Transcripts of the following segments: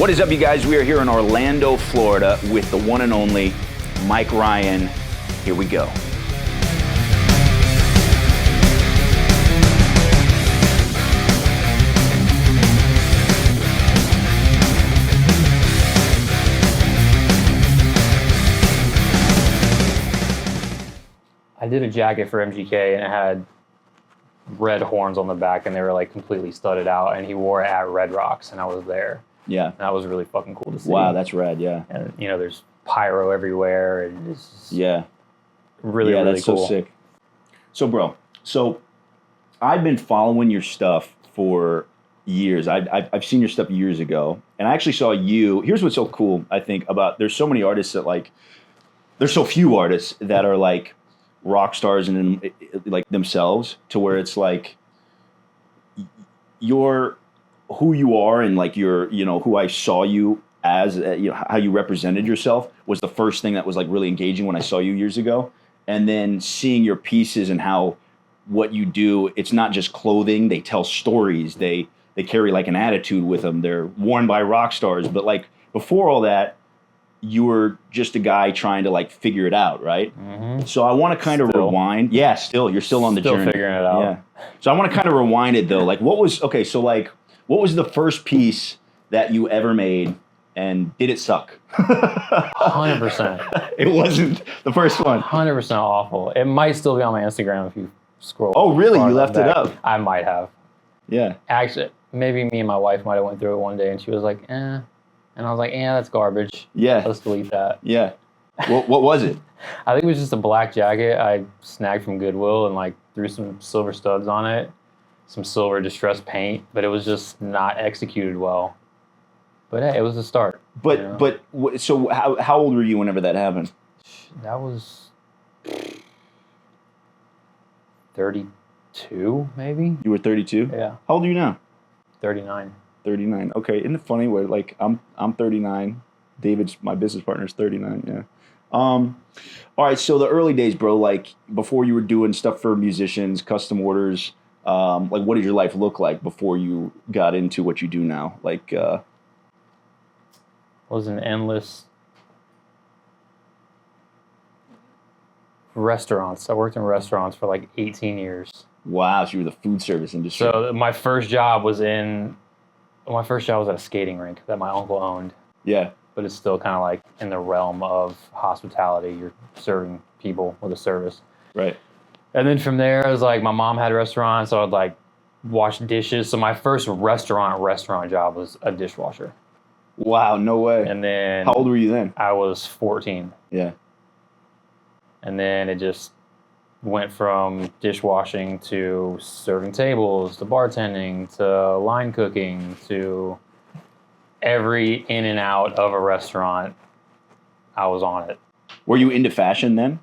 What is up, you guys? We are here in Orlando, Florida with the one and only Mike Ryan. Here we go. I did a jacket for MGK and it had red horns on the back and they were like completely studded out, and he wore it at Red Rocks and I was there. Yeah. And that was really fucking cool to see. Wow, that's rad, yeah. And you know, there's pyro everywhere and it's just really that's cool. So sick. So bro, I've been following your stuff for years. I've seen your stuff years ago, and I actually saw you. Here's what's so cool, I think, about there's so many artists that like, there's so few artists that are like rock stars and like themselves, to where it's like you're who you are, and like you're, you know, who I saw you as, you know, how you represented yourself was the first thing that was like really engaging when I saw you years ago. And then seeing your pieces and how what you do, it's not just clothing, they tell stories, they carry like an attitude with them, they're worn by rock stars. But like before all that, you were just a guy trying to like figure it out, right? Mm-hmm. So I want to kind of rewind. Yeah, you're still on the journey. Still figuring it out. Yeah. So I want to kind of rewind it though. Like what was the first piece that you ever made, and did it suck? 100%. It wasn't the first one. 100% awful. It might still be on my Instagram if you scroll. Oh, really? You left it up? I might have. Yeah. Actually, maybe me and my wife might have went through it one day and she was like, eh. And I was like, that's garbage. Yeah. Let's delete that. Yeah. What was it? I think it was just a black jacket I snagged from Goodwill and like threw some silver studs on it, some silver distressed paint, but it was just not executed well. But hey, it was a start. But you know? So how old were you whenever that happened? That was 32, maybe. You were 32? Yeah. How old are you now? 39. 39. Okay, isn't it funny where like I'm 39, David's my business partner is 39. Yeah. All right. So the early days, bro, like before you were doing stuff for musicians, custom orders, like what did your life look like before you got into what you do now? Like, was an endless restaurants. I worked in restaurants for like 18 years. Wow. So you were the food service industry. So my first job was at a skating rink that my uncle owned. Yeah. But it's still kind of like in the realm of hospitality. You're serving people with a service. Right. And then from there, it was like my mom had a restaurant, so I'd like wash dishes. So my first restaurant job was a dishwasher. Wow, no way. And then... How old were you then? I was 14. Yeah. And then it just went from dishwashing to serving tables, to bartending, to line cooking, to every in and out of a restaurant. I was on it. Were you into fashion then?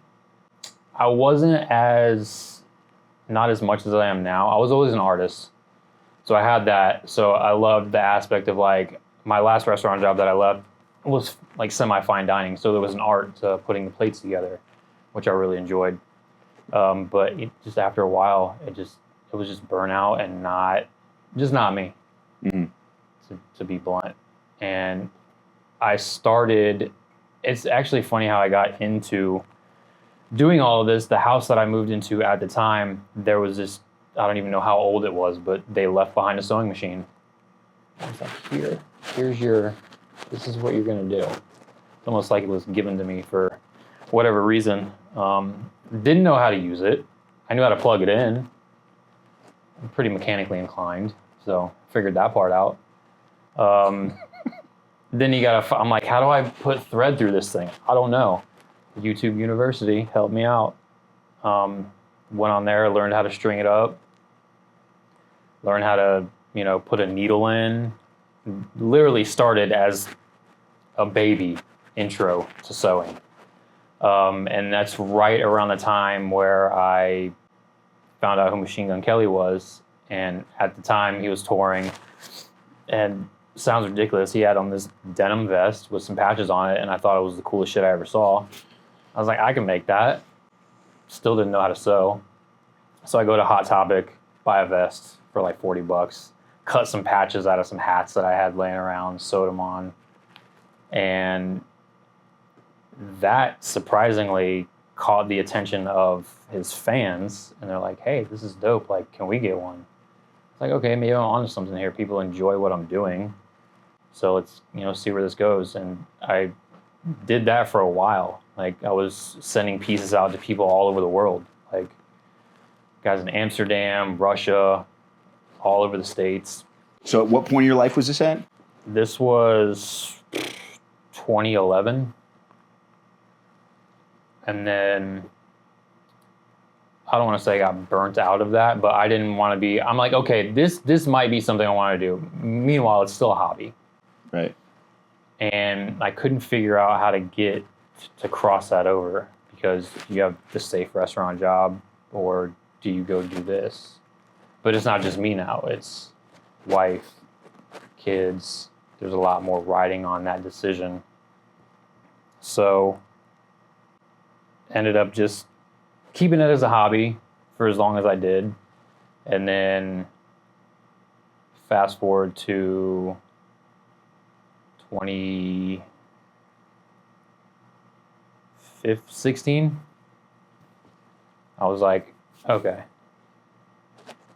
I wasn't not as much as I am now. I was always an artist. So I had that. So I loved the aspect of like, my last restaurant job that I left was like semi-fine dining. So there was an art to putting the plates together, which I really enjoyed. But just after a while, it was just burnout and not me, to be blunt. And I started, it's actually funny how I got into doing all of this. The house that I moved into at the time, there was this, I don't even know how old it was, but they left behind a sewing machine. I was like, this is what you're gonna do. It's almost like it was given to me for whatever reason. Didn't know how to use it. I knew how to plug it in. I'm pretty mechanically inclined, so figured that part out. Then I'm like, how do I put thread through this thing? I don't know. YouTube University helped me out. Went on there, learned how to string it up, learned how to, put a needle in. Literally started as a baby intro to sewing. And that's right around the time where I found out who Machine Gun Kelly was. And at the time he was touring, and sounds ridiculous, he had on this denim vest with some patches on it, and I thought it was the coolest shit I ever saw. I was like, I can make that. Still didn't know how to sew. So I go to Hot Topic, buy a vest for like $40, cut some patches out of some hats that I had laying around, sewed them on. And that surprisingly caught the attention of his fans. And they're like, hey, this is dope. Like, can we get one? It's like, okay, maybe I'm onto something here. People enjoy what I'm doing. So let's, see where this goes. And I did that for a while. Like, I was sending pieces out to people all over the world. Like, guys in Amsterdam, Russia, all over the States. So at what point in your life was this at? This was 2011. And then I don't want to say I got burnt out of that, but I didn't want to be, I'm like, okay, this might be something I want to do. Meanwhile, it's still a hobby. Right. And I couldn't figure out how to get to cross that over, because you have the safe restaurant job, or do you go do this? But it's not just me now. It's wife, kids. There's a lot more riding on that decision. So ended up just keeping it as a hobby for as long as I did. And then fast forward to 2016, I was like, okay,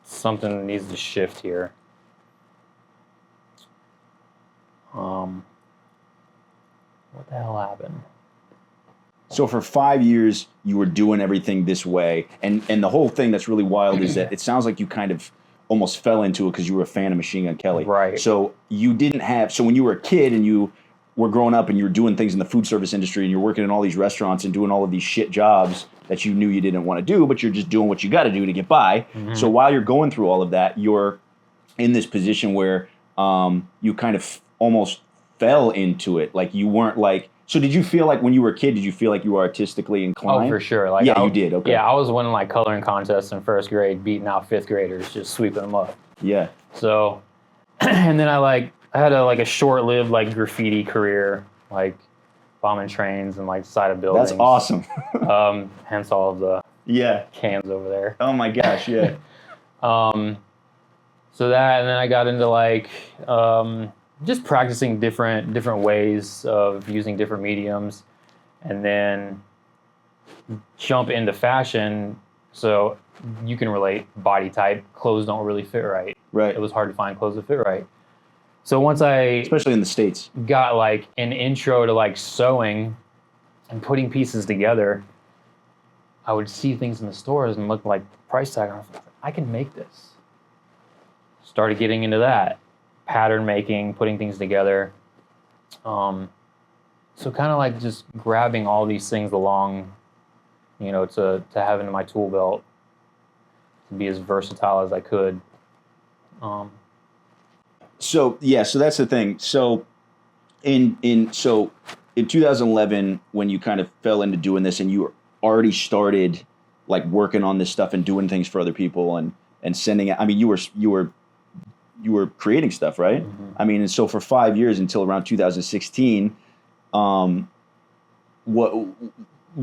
something needs to shift here. What the hell happened? So for 5 years, you were doing everything this way. And the whole thing that's really wild is that it sounds like you kind of almost fell into it because you were a fan of Machine Gun Kelly. Right. So you didn't have, so when you were a kid and you were growing up and you were doing things in the food service industry and you're working in all these restaurants and doing all of these shit jobs that you knew you didn't want to do, but you're just doing what you got to do to get by. Mm-hmm. So while you're going through all of that, you're in this position where you kind of almost fell into it. Like you weren't like, so did you feel like when you were a kid, did you feel like you were artistically inclined? Oh, for sure. Like yeah, you did. Okay. Yeah, I was winning like coloring contests in first grade, beating out fifth graders, just sweeping them up. Yeah. So, and then I had a short-lived like graffiti career, like bombing trains and like side of buildings. That's awesome. Hence all of the cans over there. Oh my gosh, yeah. So that, and then I got into like just practicing different ways of using different mediums, and then jump into fashion. So you can relate, body type, clothes don't really fit right. Right. It was hard to find clothes that fit right. So once especially in the States, got like an intro to like sewing and putting pieces together, I would see things in the stores and look like price tag, and I was like, I can make this. Started getting into that. Pattern making, putting things together. So kind of like just grabbing all these things along, to have in my tool belt, to be as versatile as I could. So that's the thing. So in 2011, when you kind of fell into doing this, and you already started like working on this stuff and doing things for other people and sending it. I mean, you were creating stuff, right? Mm-hmm. I mean, and so for 5 years until around 2016,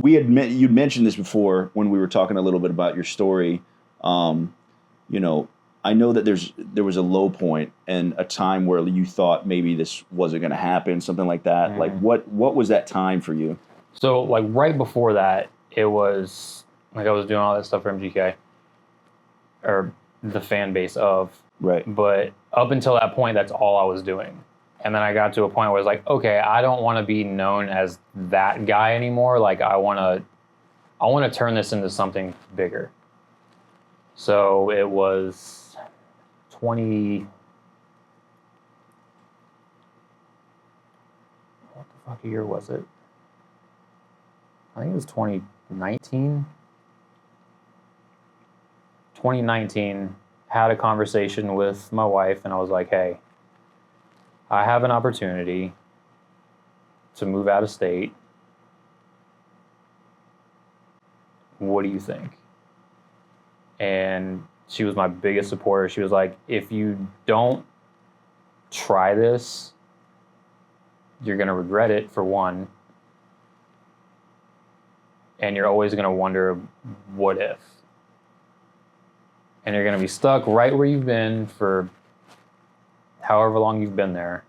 you'd mentioned this before when we were talking a little bit about your story. I know that there was a low point and a time where you thought maybe this wasn't going to happen, something like that. Mm-hmm. Like what was that time for you? So like right before that, it was like I was doing all that stuff for MGK, or the fan base of. Right. But up until that point, that's all I was doing. And then I got to a point where it's like, okay, I don't want to be known as that guy anymore. Like I want to turn this into something bigger. So it was 20. What the fuck year was it? I think it was 2019. 2019. Had a conversation with my wife, and I was like, hey, I have an opportunity to move out of state. What do you think? And she was my biggest supporter. She was like, if you don't try this, you're going to regret it, for one. And you're always going to wonder, what if? And you're going to be stuck right where you've been for however long you've been there.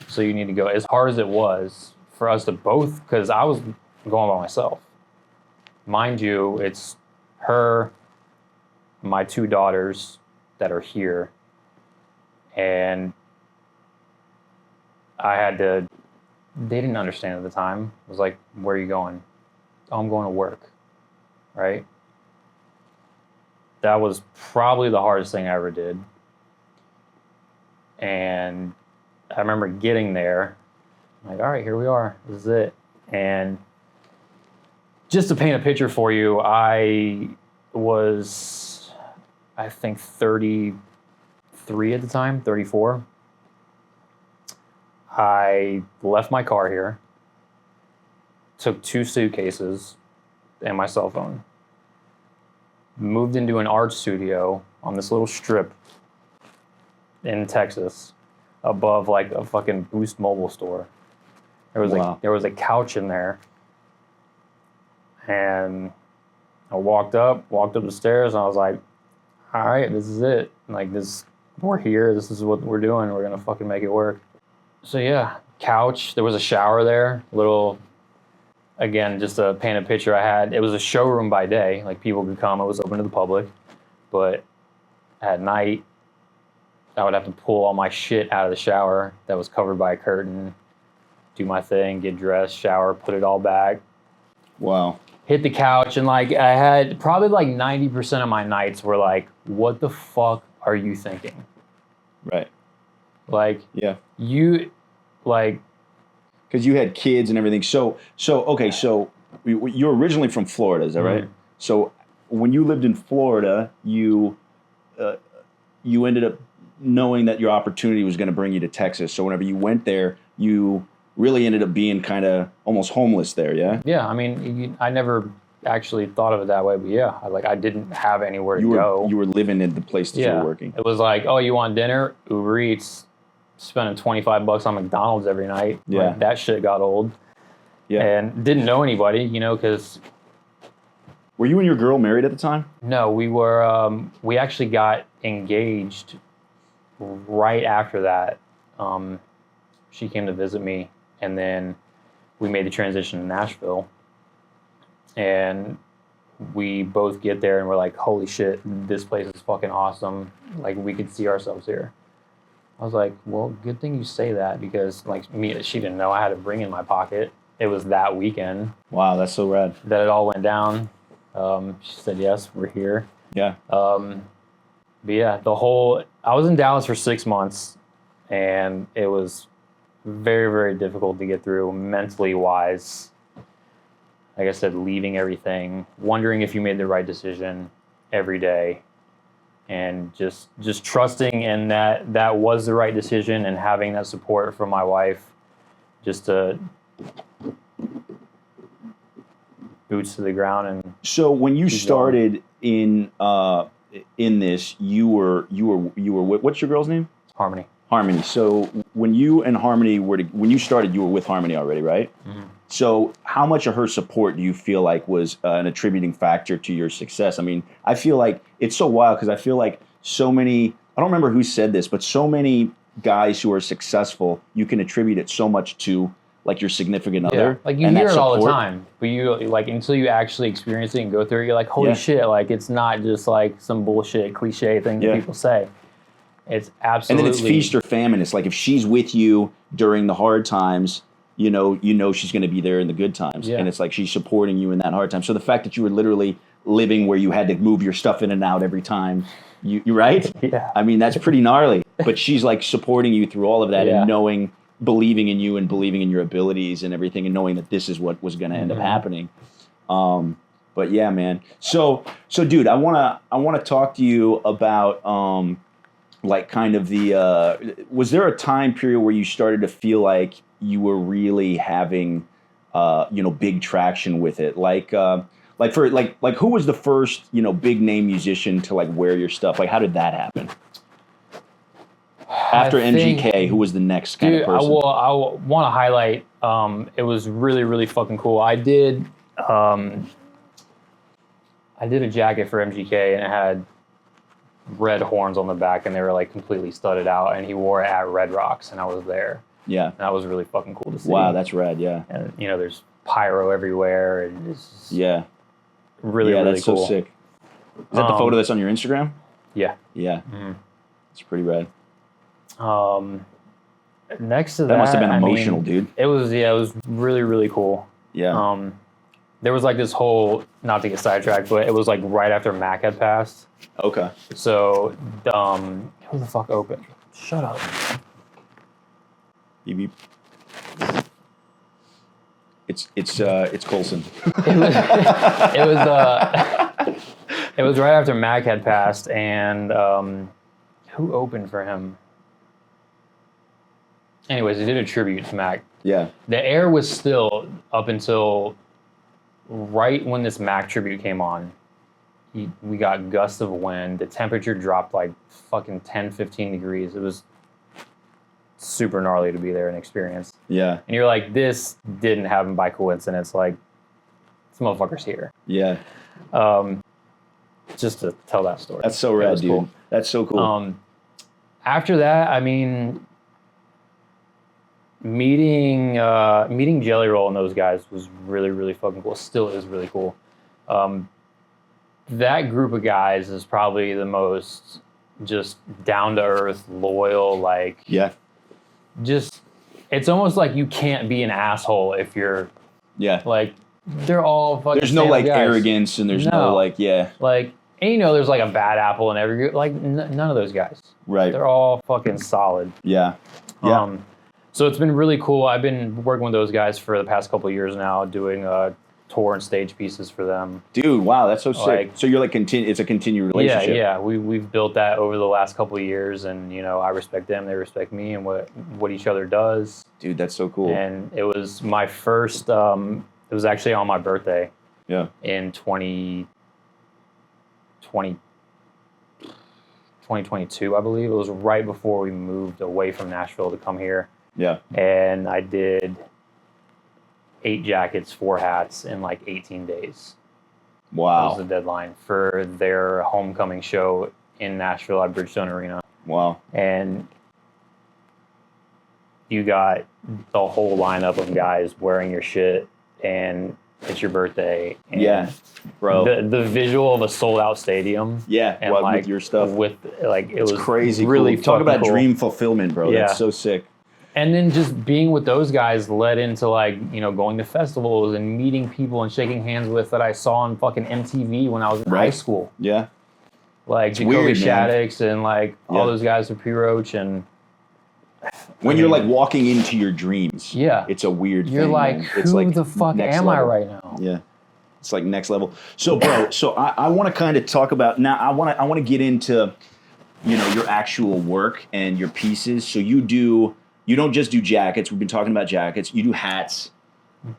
So you need to go. As hard as it was for us to both, because I was going by myself. Mind you, it's her, my 2 daughters that are here, and I had to, they didn't understand at the time. I was like, where are you going? Oh, I'm going to work, right? That was probably the hardest thing I ever did. And I remember getting there, like, all right, here we are, this is it. And just to paint a picture for you, I was, I think 33 at the time, 34. I left my car here, took 2 suitcases and my cell phone, moved into an art studio on this little strip in Texas above like a fucking Boost Mobile store. There was a couch in there, and I walked up the stairs, and I was like, all right, this is it. Like, this, we're here. This is what we're doing. We're going to fucking make it work. So yeah, couch. There was a shower there. Little, again, just to paint a picture, it was a showroom by day. Like, people could come. It was open to the public. But at night, I would have to pull all my shit out of the shower that was covered by a curtain, do my thing, get dressed, shower, put it all back. Wow. Hit the couch, and like, I had probably like 90% of my nights were like, what the fuck are you thinking? Right. Like, yeah, you, like, because you had kids and everything. So okay, so you're originally from Florida, is that right? So when you lived in Florida, you ended up knowing that your opportunity was going to bring you to Texas. So whenever you went there, you really ended up being kind of almost homeless there, yeah? Yeah, I mean, I never actually thought of it that way, but yeah, I didn't have anywhere to go. You were living in the place that you were working. It was like, oh, you want dinner? Uber Eats, spending $25 on McDonald's every night. Yeah. Like, that shit got old. Yeah. And didn't know anybody, you know, because... Were you and your girl married at the time? No, we were, we actually got engaged right after that. She came to visit me, and then we made the transition to Nashville. And we both get there and we're like, holy shit, this place is fucking awesome. Like, we could see ourselves here. I was like, well, good thing you say that, because like she didn't know I had a ring in my pocket. It was that weekend. Wow, that's so rad. That it all went down. She said, yes, we're here. Yeah. But yeah, I was in Dallas for 6 months, and it was very, very difficult to get through mentally wise. Like I said, leaving everything, wondering if you made the right decision every day, and just trusting in that was the right decision, and having that support from my wife, just to boots to the ground. And so when you started in this, you were what's your girl's name? Harmony. Harmony. So when you and Harmony when you started, you were with Harmony already, right? Mm-hmm. So how much of her support do you feel like was an attributing factor to your success? I mean, I feel like it's so wild, because I feel like so many, I don't remember who said this, but so many guys who are successful, you can attribute it so much to like your significant other. Yeah. Like, you hear it all the time, but you like, until you actually experience it and go through it, you're like, holy shit, like, it's not just like some bullshit cliche thing that people say. It's absolutely. And then it's feast or famine. It's like, if she's with you during the hard times, you know she's going to be there in the good times. Yeah. And it's like, she's supporting you in that hard time. So the fact that you were literally living where you had to move your stuff in and out every time, you're right? Yeah. I mean, that's pretty gnarly. But she's like supporting you through all of that, and believing in you and believing in your abilities and everything, and knowing that this is what was going to end up happening. But yeah, man. So dude, I want to talk to you about like kind of was there a time period where you started to feel like you were really having big traction with it? Like who was the first big name musician to like wear your stuff? Like, how did that happen? After MGK, who was the next kind of person? I want to highlight, it was really, really fucking cool. I did a jacket for MGK, and it had red horns on the back, and they were like completely studded out. And he wore it at Red Rocks, and I was there. Yeah. And that was really fucking cool to see. Wow, that's rad. Yeah. And you know, there's pyro everywhere, and it's just really that's cool. so sick. Is that the photo that's on your Instagram? Yeah. Yeah. It's pretty rad. Next to that must have been emotional, dude. It was really, really cool. Yeah. There was like this whole, not to get sidetracked, but it was like right after Mac had passed. Okay. So, who the fuck opened? Shut up. Beep, beep. It's Coulson. It was right after Mac had passed, and who opened for him? Anyways, they did a tribute to Mac. Yeah. The air was still up until right when this Mac tribute came on. We got gusts of wind. The temperature dropped like fucking 10, 15 degrees. It was super gnarly to be there and experience. Yeah. And you're like, this didn't happen by coincidence. Like, this motherfucker's here. Yeah. Just to tell that story. That's so rad, dude. Cool. That's so cool. After that, I mean, meeting Jelly Roll and those guys was really, really fucking cool. Still is really cool. That group of guys is probably the most just down to earth, loyal, like just it's almost like you can't be an asshole if you're like they're all fucking there's no like guys. Arrogance and there's no like like and you know there's like a bad apple in every group, like none of those guys, right? They're all fucking solid. So it's been really cool. I've been working with those guys for the past couple of years now, doing tour and stage pieces for them. Dude, wow, that's so sick. So you're like it's a continued relationship. Yeah. We've built that over the last couple of years, and you know I respect them, they respect me, and what each other does. Dude, that's so cool. And it was my first. It was actually on my birthday. Yeah. In 2022, I believe. It was right before we moved away from Nashville to come here. Yeah. And I did 8 jackets, 4 hats in like 18 days. Wow. That was the deadline for their homecoming show in Nashville at Bridgestone Arena. Wow. And you got the whole lineup of guys wearing your shit, and it's your birthday. And bro. The visual of a sold out stadium. Yeah, and like, with your stuff. With like it was crazy really cool. Talk about cool. Dream fulfillment, bro. Yeah. That's so sick. And then just being with those guys led into like, you know, going to festivals and meeting people and shaking hands with that I saw on fucking MTV when I was in high school. Yeah. Like Jacoby Shaddix and like all those guys with P-Roach and... When you're like walking into your dreams. Yeah. It's a weird thing. You're like, man. Who like the fuck am I right now? Yeah. It's like next level. So, bro, I want to kind of talk about... Now, I want to get into, you know, your actual work and your pieces. So you don't just do jackets. We've been talking about jackets. You do hats.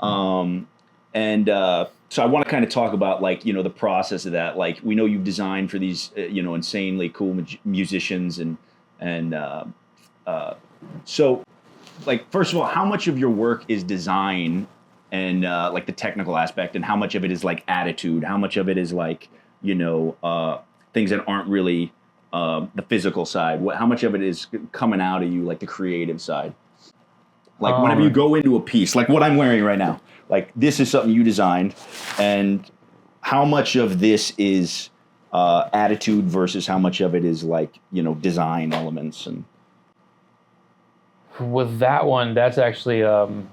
So I want to kind of talk about like, you know, the process of that. Like we know you've designed for these, you know, insanely cool musicians so like, first of all, how much of your work is design and like the technical aspect, and how much of it is like attitude? How much of it is like, you know, things that aren't really the physical side? How much of it is coming out of you, like the creative side? Like whenever you go into a piece, like what I'm wearing right now, like this is something you designed, and how much of this is attitude versus how much of it is like, you know, design elements? And with that one, that's actually an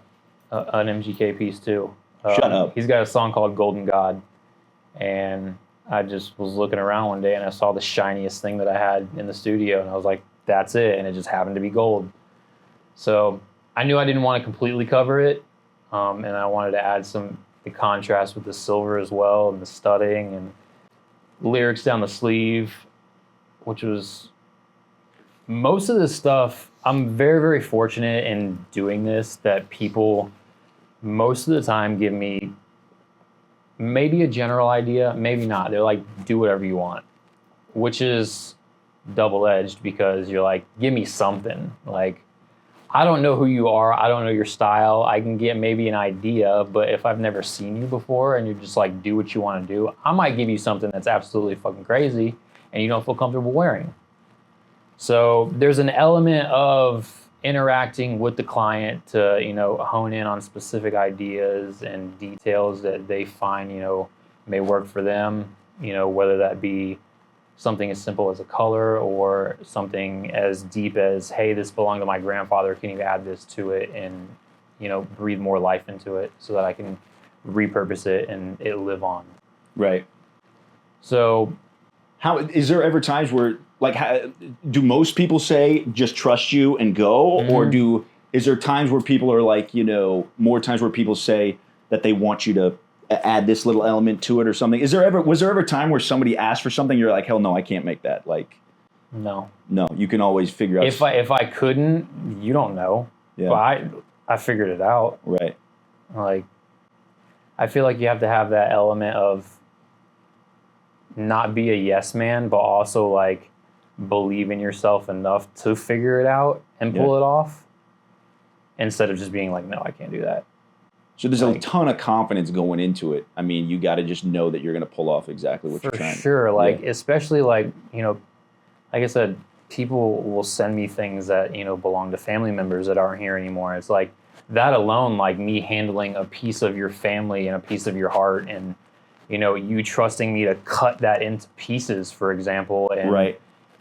MGK piece too. Shut up. He's got a song called Golden God, and I just was looking around one day and I saw the shiniest thing that I had in the studio, and I was like, that's it, and it just happened to be gold. So I knew I didn't want to completely cover it, and I wanted to add the contrast with the silver as well, and the studding and lyrics down the sleeve, which was most of this stuff. I'm very, very fortunate in doing this that people most of the time give me maybe a general idea, maybe not. They're like, do whatever you want, which is double-edged because you're like, give me something. Like, I don't know who you are. I don't know your style. I can get maybe an idea, but if I've never seen you before and you're just like, do what you want to do, I might give you something that's absolutely fucking crazy. and you don't feel comfortable wearing. So there's an element of interacting with the client to, hone in on specific ideas and details that they find, may work for them, whether that be something as simple as a color or something as deep as, hey, this belonged to my grandfather, can you add this to it and, breathe more life into it so that I can repurpose it and it live on. Right. So how is there ever times where do most people say just trust you and go, or is there times where people are like, more times where people say that they want you to add this little element to it or something? Was there ever a time where somebody asked for something you're like, hell no, I can't make that? Like, no, you can always figure out. If I couldn't, you don't know. Yeah. But I figured it out. Right. Like, I feel like you have to have that element of not be a yes man, but also like believe in yourself enough to figure it out and pull it off, instead of just being like, no, I can't do that. So there's a ton of confidence going into it. I mean, you got to just know that you're going to pull off exactly what you're trying. For sure. Like, especially like, like I said, people will send me things that, belong to family members that aren't here anymore. It's like that alone, like me handling a piece of your family and a piece of your heart, and, you trusting me to cut that into pieces, for example,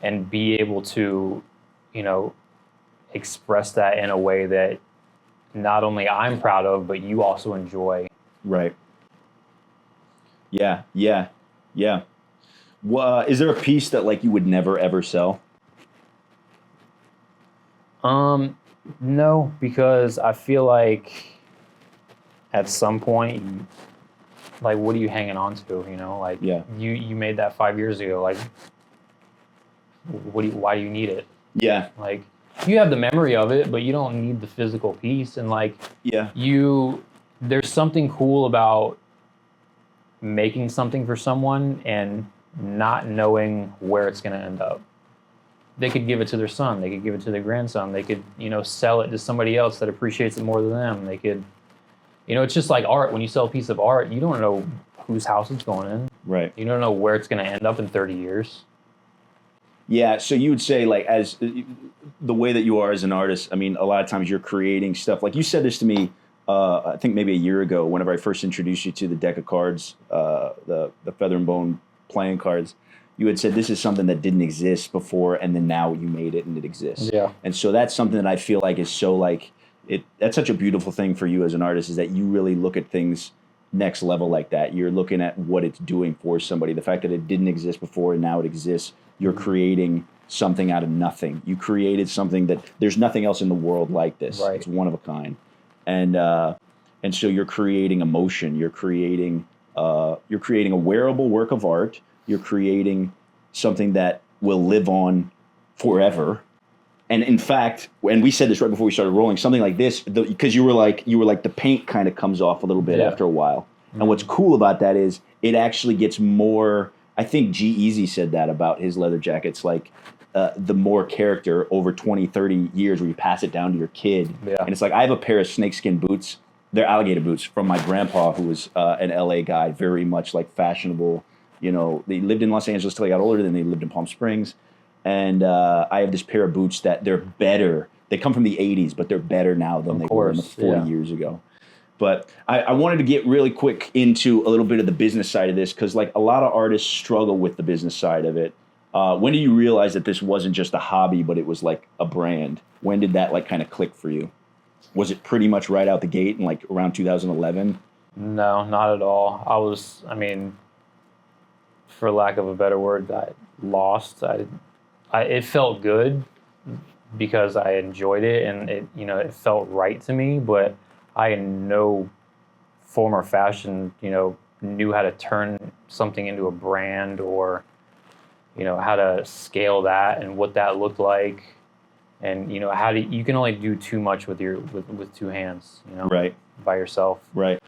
and be able to, express that in a way that not only I'm proud of, but you also enjoy. Right. Yeah. Well, is there a piece that like you would never ever sell? No, because I feel like at some point, like, what are you hanging on to? Like, you made that 5 years ago. Like, why do you need it? Yeah. Like, you have the memory of it, but you don't need the physical piece. And like, there's something cool about making something for someone and not knowing where it's going to end up. They could give it to their son. They could give it to their grandson. They could, sell it to somebody else that appreciates it more than them. They could, it's just like art. When you sell a piece of art, you don't know whose house it's going in. Right. You don't know where it's going to end up in 30 years. Yeah, so you would say, like, as the way that you are as an artist, I mean, a lot of times you're creating stuff. Like, you said this to me, I think maybe a year ago, whenever I first introduced you to the deck of cards, the Feather and Bone playing cards. You had said this is something that didn't exist before, and then now you made it and it exists. Yeah. And so that's something that I feel like is so, like, that's such a beautiful thing for you as an artist, is that you really look at things next level like that. You're looking at what it's doing for somebody. The fact that it didn't exist before and now it exists. You're creating something out of nothing. You created something that there's nothing else in the world like this. Right. It's one of a kind. And so you're creating emotion. You're creating a wearable work of art. You're creating something that will live on forever. And in fact, and we said this right before we started rolling, something like this, because you were like the paint kind of comes off a little bit after a while. Mm-hmm. And what's cool about that is it actually gets more. I think G-Eazy said that about his leather jackets, like the more character over 20, 30 years where you pass it down to your kid. Yeah. And it's like, I have a pair of snakeskin boots. They're alligator boots from my grandpa, who was an LA guy, very much like fashionable. They lived in Los Angeles till they got older, then they lived in Palm Springs. And I have this pair of boots that they're better. They come from the 80s, but they're better now than they were in the 40 years ago. But I wanted to get really quick into a little bit of the business side of this, because like a lot of artists struggle with the business side of it. When did you realize that this wasn't just a hobby, but it was like a brand? When did that like kind of click for you? Was it pretty much right out the gate in like around 2011? No, not at all. For lack of a better word, I lost. It felt good because I enjoyed it and it felt right to me, but I in no form or fashion, knew how to turn something into a brand, or, how to scale that and what that looked like. And, you can only do too much with with two hands, right, by yourself. Right.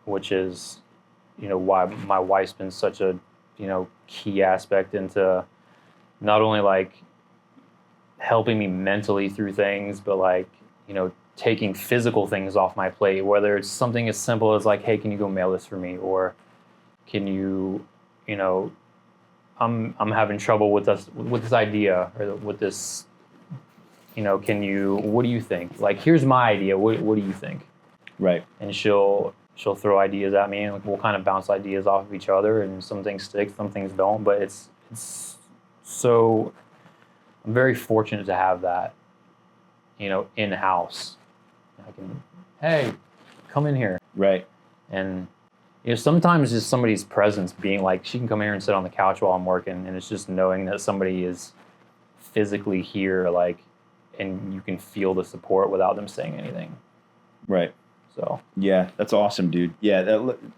Which is, why my wife's been such a, key aspect into not only like helping me mentally through things, but like, taking physical things off my plate, whether it's something as simple as like, hey, can you go mail this for me? Or can you, I'm having trouble with this idea, or with this, what do you think? Like, here's my idea. What do you think? Right. And she'll throw ideas at me, and we'll kind of bounce ideas off of each other, and some things stick, some things don't. But it's so, I'm very fortunate to have that, in house. I can, hey, come in here. Right. And sometimes just somebody's presence being like, she can come here and sit on the couch while I'm working, and it's just knowing that somebody is physically here, like, and you can feel the support without them saying anything. Right. So yeah, that's awesome, dude. Yeah,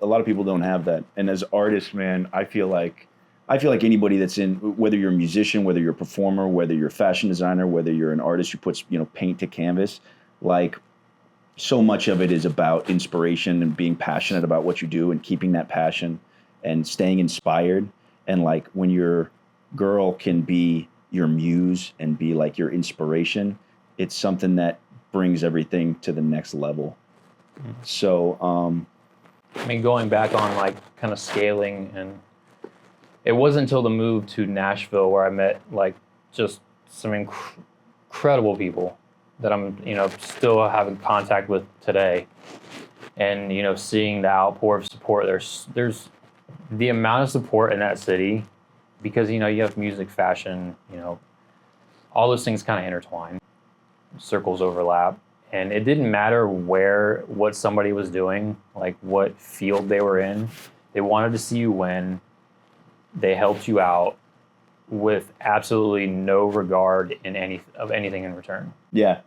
a lot of people don't have that. And as artists, man, I feel like anybody that's in, whether you're a musician, whether you're a performer, whether you're a fashion designer, whether you're an artist who puts paint to canvas, like, so much of it is about inspiration and being passionate about what you do and keeping that passion and staying inspired. And like, when your girl can be your muse and be like your inspiration, it's something that brings everything to the next level. So, I mean, going back on like kind of scaling, and it wasn't until the move to Nashville where I met like just some incredible people that I'm, still having contact with today. And, seeing the outpour of support, there's the amount of support in that city, because, you have music, fashion, all those things kind of intertwine, circles overlap. And it didn't matter what somebody was doing, like what field they were in. They wanted to see you win. They helped you out with absolutely no regard in anything in return. Yeah.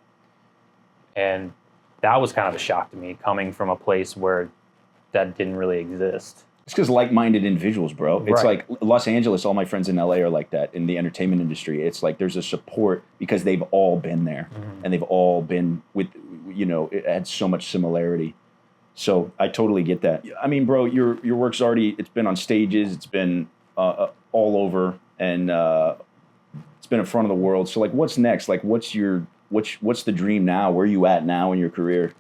And that was kind of a shock to me, coming from a place where that didn't really exist. It's because like-minded individuals, bro. It's Right. like Los Angeles, all my friends in LA are like that in the entertainment industry. It's like there's a support because they've all been there, and they've all been with, it had so much similarity. So I totally get that. I mean, bro, your work's it's been on stages, it's been all over, and it's been in front of the world. So like, what's next? Like, what's the dream now? Where are you at now in your career?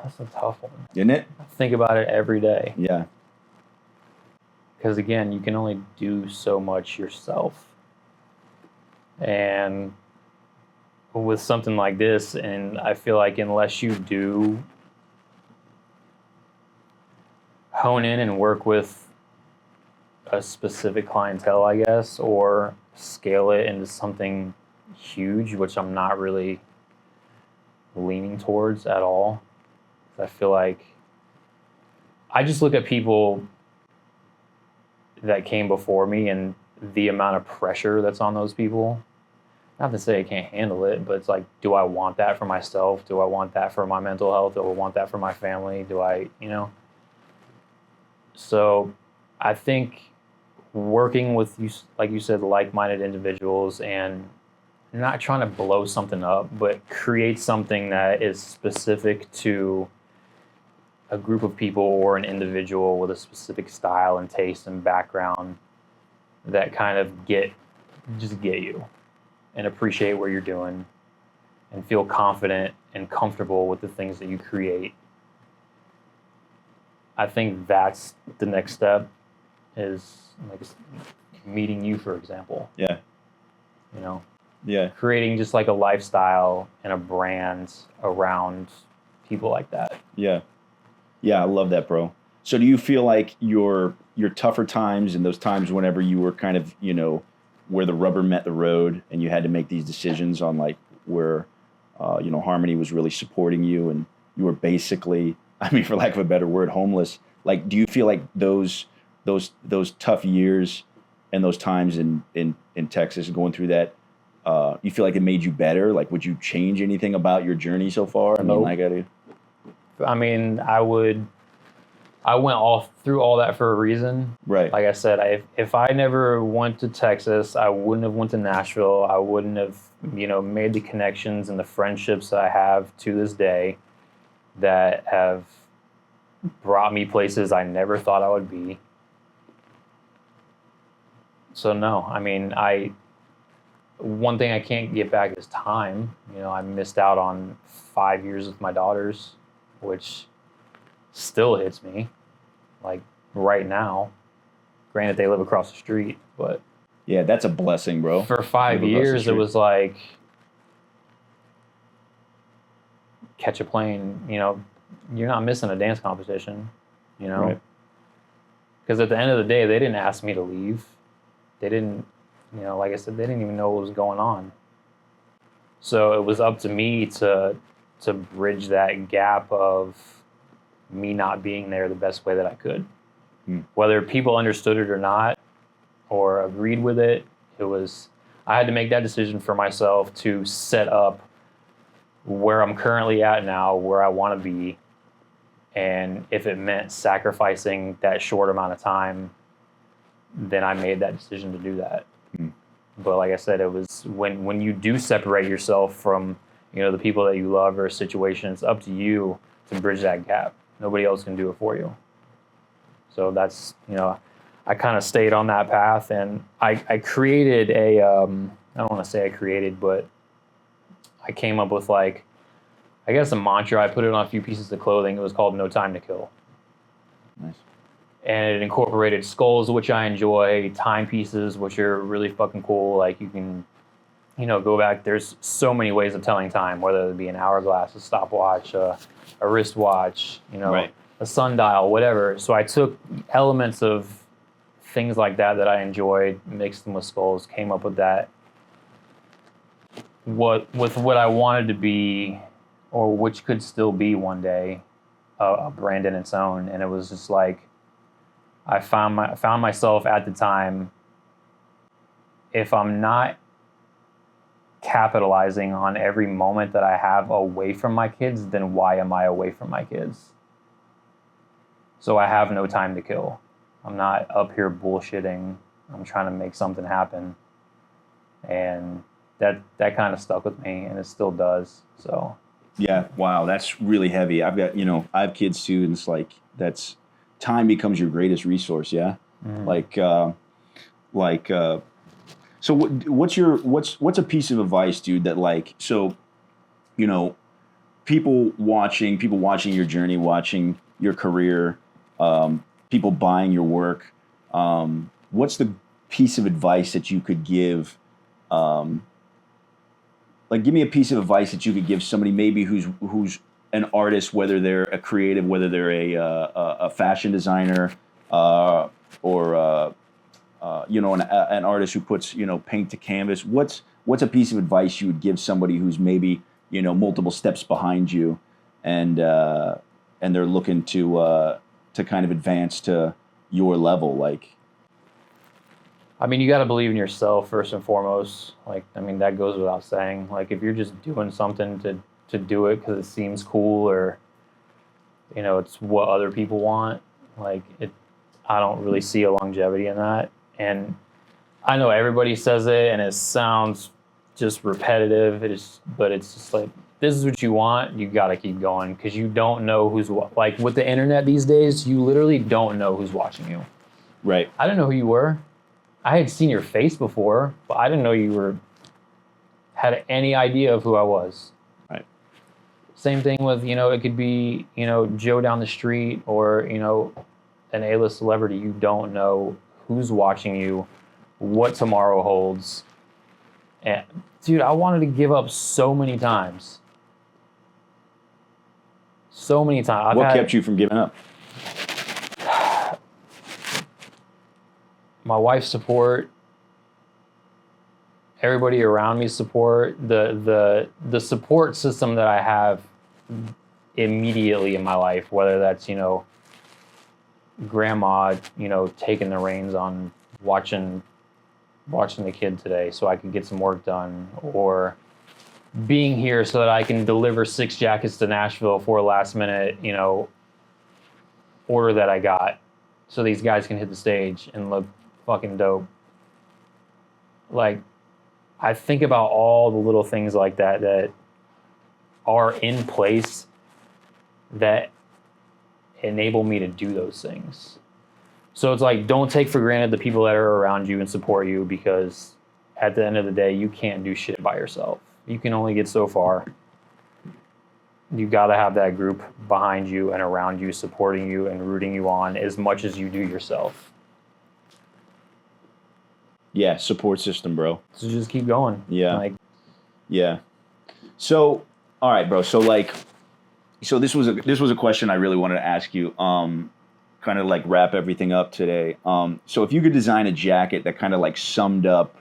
That's a tough one. Isn't it? I think about it every day. Yeah. Because again, you can only do so much yourself. And with something like this, and I feel like unless you do hone in and work with a specific clientele, I guess, or scale it into something huge, which I'm not really leaning towards at all. I feel like I just look at people that came before me and the amount of pressure that's on those people. Not to say I can't handle it, but it's like, do I want that for myself? Do I want that for my mental health? Do I want that for my family? Do I, So I think working with, you, like you said, like-minded individuals, and not trying to blow something up, but create something that is specific to a group of people or an individual with a specific style and taste and background that kind of get you and appreciate what you're doing and feel confident and comfortable with the things that you create. I think that's the next step, is like meeting you, for example. Yeah. Yeah. Creating just like a lifestyle and a brand around people like that. Yeah. Yeah, I love that, bro. So do you feel like your tougher times and those times whenever you were kind of, where the rubber met the road and you had to make these decisions on like where, Harmony was really supporting you and you were basically, I mean, for lack of a better word, homeless. Like, do you feel like those tough years and those times in Texas going through that, you feel like it made you better? Like, would you change anything about your journey so far? Nope. I went all through all that for a reason. Right. Like I said, if I never went to Texas, I wouldn't have went to Nashville. I wouldn't have, made the connections and the friendships that I have to this day that have brought me places I never thought I would be. So no, I mean, one thing I can't get back is time. I missed out on 5 years with my daughters, which still hits me. Like, right now. Granted, they live across the street, but Yeah, that's a blessing, bro. for 5 Live across the years, it street. was like catch a plane. You're not missing a dance competition. Right. Because at the end of the day, they didn't ask me to leave. They didn't, like I said, they didn't even know what was going on. So it was up to me to bridge that gap of me not being there the best way that I could. Whether people understood it or not, or agreed with it, I had to make that decision for myself to set up where I'm currently at now, where I want to be. And if it meant sacrificing that short amount of time, then I made that decision to do that. But like I said, it was when you do separate yourself from, the people that you love or a situation, it's up to you to bridge that gap. Nobody else can do it for you. So that's, I kind of stayed on that path, and I created I don't want to say I created, but I came up with a mantra. I put it on a few pieces of clothing. It was called No Time to Kill. Nice. And it incorporated skulls, which I enjoy, timepieces, which are really fucking cool. Like you can, go back. There's so many ways of telling time, whether it be an hourglass, a stopwatch, a wristwatch, Right. a sundial, whatever. So I took elements of things like that I enjoyed, mixed them with skulls, came up with that. What I wanted to be, or which could still be one day, a brand in its own. And it was just like, I found myself at the time, if I'm not capitalizing on every moment that I have away from my kids, then why am I away from my kids? So I have no time to kill. I'm not up here bullshitting. I'm trying to make something happen. And that kind of stuck with me, and it still does. So Yeah, wow, that's really heavy. I have kids too, and it's like time becomes your greatest resource. Yeah, so what's a piece of advice, dude? That people watching your journey, watching your career, people buying your work. What's the piece of advice that you could give? Give me a piece of advice that you could give somebody maybe who's an artist, whether they're a creative, whether they're a fashion designer, or an artist who puts paint to canvas. What's a piece of advice you would give somebody who's maybe multiple steps behind you, and they're looking to kind of advance to your level, like? I mean, you got to believe in yourself first and foremost. That goes without saying. Like, if you're just doing something to do it because it seems cool, or, it's what other people want, I don't really see a longevity in that. And I know everybody says it, and it sounds just repetitive. But it's just like, this is what you want. You got to keep going, because you don't know who's with the internet these days. You literally don't know who's watching you. Right. I didn't know who you were. I had seen your face before, but I didn't know you had any idea of who I was. Right. Same thing with, it could be, Joe down the street, or, an A-list celebrity. You don't know who's watching you, what tomorrow holds. And dude, I wanted to give up so many times. So many times. What kept you from giving up? My wife's support, everybody around me's support, the support system that I have immediately in my life, whether that's, grandma, taking the reins on watching the kid today so I can get some work done, or being here so that I can deliver 6 jackets to Nashville for a last minute, order that I got, so these guys can hit the stage and look fucking dope. I think about all the little things like that are in place that enable me to do those things. So it's like, don't take for granted the people that are around you and support you, because at the end of the day, you can't do shit by yourself. You can only get so far. you got to have that group behind you and around you, supporting you and rooting you on as much as you do yourself. Yeah, support system, bro. So just keep going. Yeah. Like, yeah. So, all right, bro. So this was a question I really wanted to ask you. Kind of like wrap everything up today. So if you could design a jacket that kind of like summed up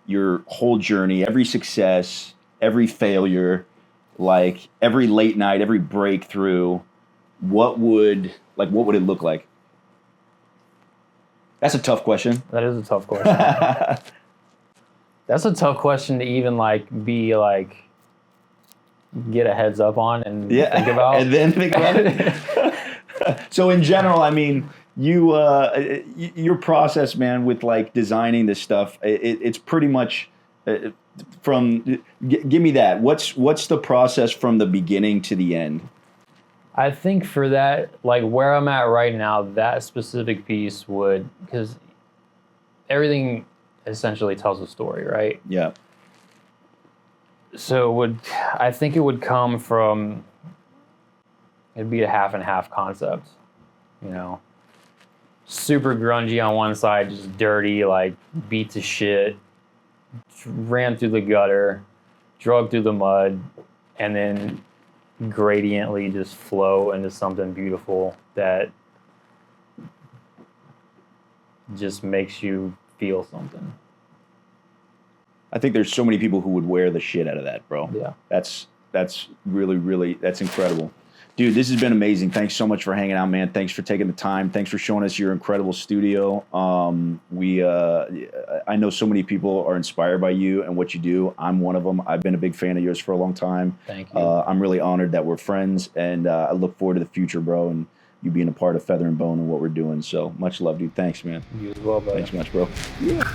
your whole journey, every success, every failure, like every late night, every breakthrough, what would it look like? That's a tough question. that is a tough question. That's a tough question to even like be like get a heads up on and think about. And then think about it. So in general, I mean, your process, man, with like designing this stuff, it's pretty much from. Give me that. What's the process from the beginning to the end? I think for that, like where I'm at right now, that specific piece would, because everything essentially tells a story, right? Yeah. So I think it would come from, it'd be a half and half concept, you know, super grungy on one side, just dirty, like beat to shit, ran through the gutter, drug through the mud, and then gradiently just flow into something beautiful that just makes you feel something. I think there's so many people who would wear the shit out of that, bro. Yeah. That's really, really, that's incredible. Dude, this has been amazing. Thanks so much for hanging out, man. Thanks for taking the time. Thanks for showing us your incredible studio. I know so many people are inspired by you and what you do. I'm one of them. I've been a big fan of yours for a long time. Thank you. I'm really honored that we're friends, and I look forward to the future, bro, and you being a part of Feather and Bone and what we're doing. So much love, dude. Thanks, man. You as well, buddy. Thanks much, bro. Yeah.